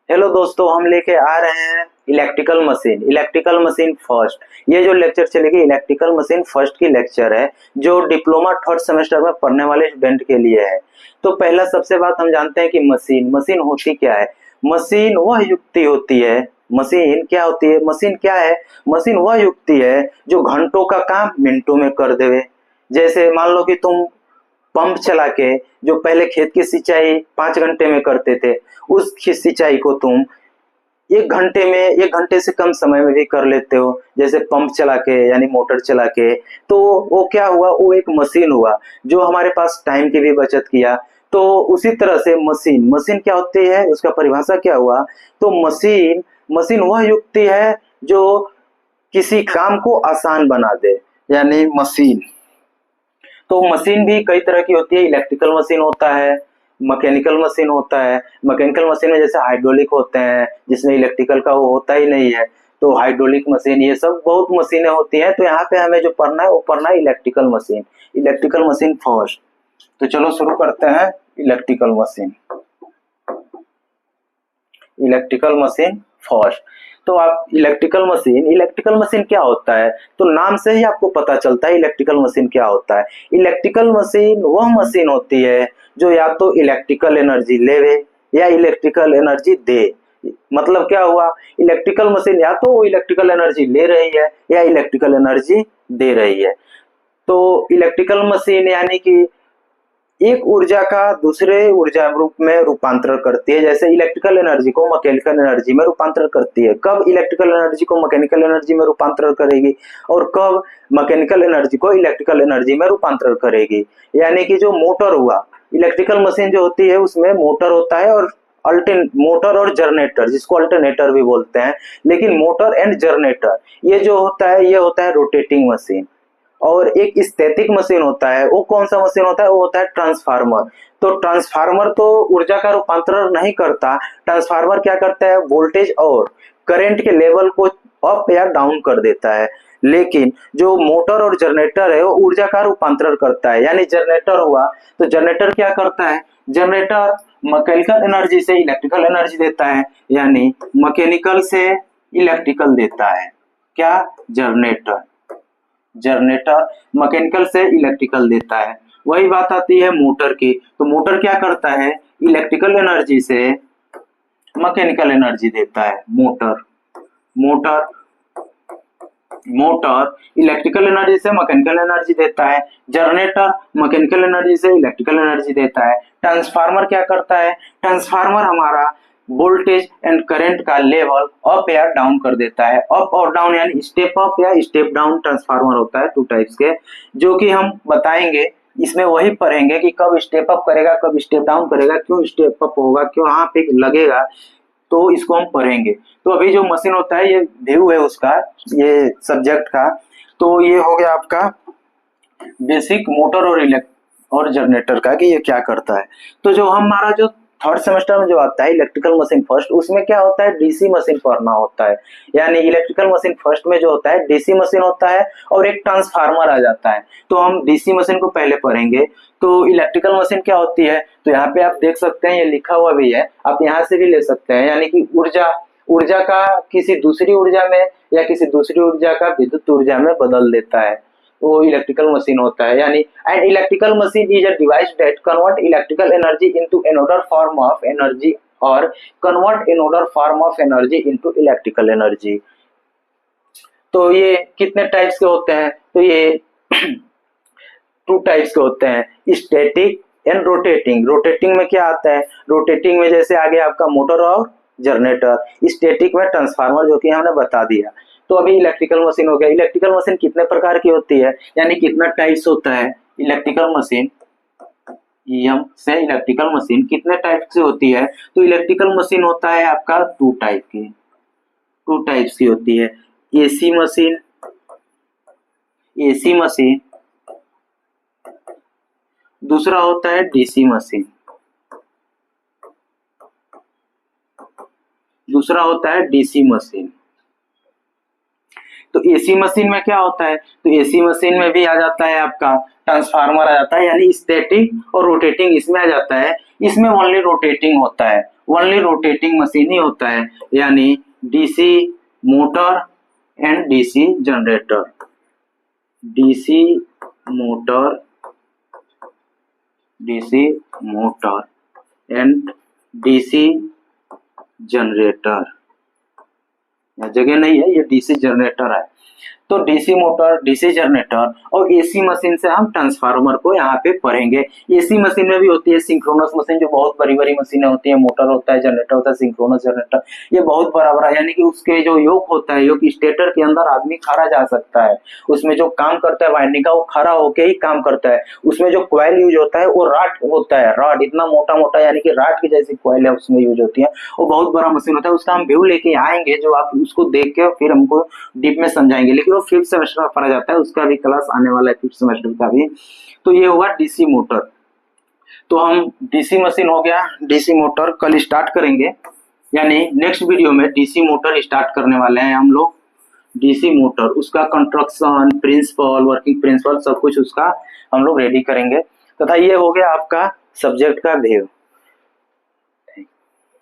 Hello दोस्तों, हम लेके आ रहे हैं इलेक्ट्रिकल मशीन फर्स्ट। ये जो लेक्चर चलेगी इलेक्ट्रिकल मशीन फर्स्ट की लेक्चर है, जो डिप्लोमा थर्ड सेमेस्टर में पढ़ने वाले स्टूडेंट के लिए है। तो पहला सबसे बात हम जानते हैं कि मशीन मशीन होती क्या है। मशीन वह युक्ति होती है। मशीन क्या होती है? मशीन क्या है? मशीन वह युक्ति है जो घंटों का काम मिनटों में कर देवे। जैसे मान लो कि तुम पंप चला के जो पहले खेत की सिंचाई 5 घंटे में करते थे, उस सिंचाई को तुम 1 घंटे में, 1 घंटे से कम समय में भी कर लेते हो, जैसे पंप चला के यानी मोटर चला के। तो वो क्या हुआ? वो एक मशीन हुआ जो हमारे पास टाइम की भी बचत किया। तो उसी तरह से मशीन मशीन क्या होती है, उसका परिभाषा क्या हुआ? तो मशीन मशीन वह युक्ति है जो किसी काम को आसान बना दे, यानी मशीन। तो मशीन भी कई तरह की होती है। इलेक्ट्रिकल मशीन होता है, मैकेनिकल मशीन होता है। मैकेनिकल मशीन में जैसे हाइड्रोलिक होते हैं, जिसमें इलेक्ट्रिकल का वो होता ही नहीं है। तो हाइड्रोलिक मशीन, ये सब बहुत मशीनें होती हैं। तो यहाँ पे हमें जो पढ़ना है वो पढ़ना है इलेक्ट्रिकल मशीन फर्स्ट। तो चलो शुरू करते हैं। Electrical machine electrical machine first. तो आप इलेक्ट्रिकल मशीन क्या होता है? तो नाम से ही आपको पता चलता है इलेक्ट्रिकल मशीन क्या होता है। इलेक्ट्रिकल मशीन वह मशीन होती है जो या तो इलेक्ट्रिकल एनर्जी लेवे या इलेक्ट्रिकल एनर्जी दे। मतलब क्या हुआ? इलेक्ट्रिकल मशीन या तो वो इलेक्ट्रिकल एनर्जी ले रही है या इलेक्ट्रिकल एनर्जी दे रही है। तो इलेक्ट्रिकल मशीन यानी कि एक ऊर्जा का दूसरे ऊर्जा रूप में रूपांतरण करती है। जैसे इलेक्ट्रिकल एनर्जी को मैकेनिकल एनर्जी में रूपांतरण करती है। कब इलेक्ट्रिकल एनर्जी को मैकेनिकल एनर्जी में रूपांतरण करेगी और कब मैकेनिकल एनर्जी को इलेक्ट्रिकल एनर्जी में रूपांतरण करेगी। यानी कि जो मोटर हुआ, इलेक्ट्रिकल मशीन जो होती है उसमें मोटर होता है और मोटर और जनरेटर, जिसको अल्टरनेटर भी बोलते हैं। लेकिन मोटर एंड जनरेटर ये जो होता है, ये होता है रोटेटिंग मशीन। और एक स्टैटिक मशीन होता है। वो कौन सा मशीन होता है? वो होता है ट्रांसफार्मर। तो ट्रांसफार्मर तो ऊर्जा का रूपांतरण नहीं करता। ट्रांसफार्मर क्या करता है? वोल्टेज और करंट के लेवल को अप या डाउन कर देता है। लेकिन जो मोटर और जनरेटर है वो ऊर्जा का रूपांतरण करता है। यानी जनरेटर हुआ, तो जनरेटर क्या करता है? जनरेटर मैकेनिकल एनर्जी से इलेक्ट्रिकल एनर्जी देता है, यानी मैकेनिकल से इलेक्ट्रिकल देता है। क्या? जनरेटर जनरेटर मैकेनिकल से इलेक्ट्रिकल देता है। वही बात आती है मोटर की। तो मोटर क्या करता है? इलेक्ट्रिकल एनर्जी से मैकेनिकल एनर्जी देता है। मोटर मोटर इलेक्ट्रिकल एनर्जी से मैकेनिकल एनर्जी देता है। जनरेटर मैकेनिकल एनर्जी से इलेक्ट्रिकल एनर्जी देता है। ट्रांसफार्मर क्या करता है? ट्रांसफार्मर हमारा वोल्टेज एंड करंट का लेवल अप या डाउन कर देता है। अप और डाउन यानी स्टेप अप या स्टेप डाउन ट्रांसफार्मर होता है, 2 टाइप्स के, जो कि हम बताएंगे। इसमें वही पढ़ेंगे कि कब स्टेप अप करेगा, कब स्टेप डाउन करेगा, क्यों स्टेप अप होगा, क्यों वहां पे लगेगा। तो इसको हम पढ़ेंगे। तो अभी जो मशीन होता है, ये व्यू है उसका, ये सब्जेक्ट का। तो ये हो गया आपका बेसिक मोटर और जनरेटर का कि ये क्या करता है। तो जो हमारा जो थर्ड सेमेस्टर में जो आता है इलेक्ट्रिकल मशीन फर्स्ट, उसमें क्या होता है? डीसी मशीन पढ़ना होता है। यानी इलेक्ट्रिकल मशीन फर्स्ट में जो होता है डीसी मशीन होता है और एक ट्रांसफार्मर आ जाता है। तो हम डीसी मशीन को पहले पढ़ेंगे। तो इलेक्ट्रिकल मशीन क्या होती है? तो यहाँ पे आप देख सकते हैं, ये लिखा हुआ भी है, आप यहाँ से भी ले सकते हैं। यानी कि ऊर्जा ऊर्जा का किसी दूसरी ऊर्जा में या किसी दूसरी ऊर्जा का विद्युत ऊर्जा में बदल देता है, वो इलेक्ट्रिकल मशीन होता है। यानी an electrical machine is a device that convert electrical energy into another form of energy और convert another form of energy into electrical energy. तो ये कितने टाइप्स के होते हैं? तो ये 2 टाइप्स के होते हैं, स्टैटिक एंड रोटेटिंग। रोटेटिंग में क्या आता है? रोटेटिंग में जैसे आगे आपका मोटर और जनरेटर। स्टैटिक में ट्रांसफार्मर, जो कि हमने बता दिया। तो अभी इलेक्ट्रिकल मशीन हो गया। इलेक्ट्रिकल मशीन कितने प्रकार की होती है, यानी कितना टाइप्स होता है इलेक्ट्रिकल मशीन? ईएम से इलेक्ट्रिकल मशीन कितने टाइप से होती है? तो इलेक्ट्रिकल मशीन होता है आपका 2 टाइप्स की होती है। एसी मशीन एसी मशीन दूसरा होता है डीसी मशीन, दूसरा होता है डीसी मशीन। तो एसी मशीन में क्या होता है? तो एसी मशीन में भी आ जाता है आपका ट्रांसफार्मर आ जाता है, यानी स्टैटिक और रोटेटिंग इसमें आ जाता है। इसमें ओनली रोटेटिंग होता है, ओनली रोटेटिंग मशीन ही होता है, यानी DC motor and DC generator, DC motor, DC motor and DC generator, जगह नहीं है, ये डीसी जनरेटर है। तो डीसी मोटर, डीसी जनरेटर और एसी मशीन से हम ट्रांसफार्मर को यहाँ पे पढ़ेंगे। एसी मशीन में भी होती है सिंक्रोनस मशीन, जो बहुत बड़ी बड़ी मशीनें होती है, मोटर होता है, जनरेटर होता है, सिंक्रोनस जनरेटर, ये बहुत बड़ा बड़ा, यानी कि उसके जो योक होता है, योक स्टेटर के अंदर आदमी खड़ा जा सकता है, उसमें जो काम करता है वाइंडिंग का वो खड़ा होके ही काम करता है। उसमें जो कॉइल यूज होता है वो रॉड होता है, रॉड इतना मोटा मोटा, यानी कि रॉड की जैसी कॉइल है उसमें यूज होती है, वो बहुत बड़ा मशीन होता है। उसका हम व्यू लेके आएंगे, जो आप उसको देख के फिर हमको डीप में समझाएंगे, लेकिन वो 5th सेमेस्टर में पढ़ा जाता है, उसका भी क्लास आने वाला है 5th सेमेस्टर का भी। तो ये होगा डीसी मोटर। तो हम डीसी मशीन हो गया, डीसी मोटर कल स्टार्ट करेंगे, यानी नेक्स्ट वीडियो में डीसी मोटर स्टार्ट करने वाले हैं हम लोग। डीसी मोटर, उसका कंस्ट्रक्शन, प्रिंसिपल, वर्किंग प्रिंसिपल, सब कुछ उसका हम लोग रेडी करेंगे। तथा ये हो गया आपका सब्जेक्ट का व्यू।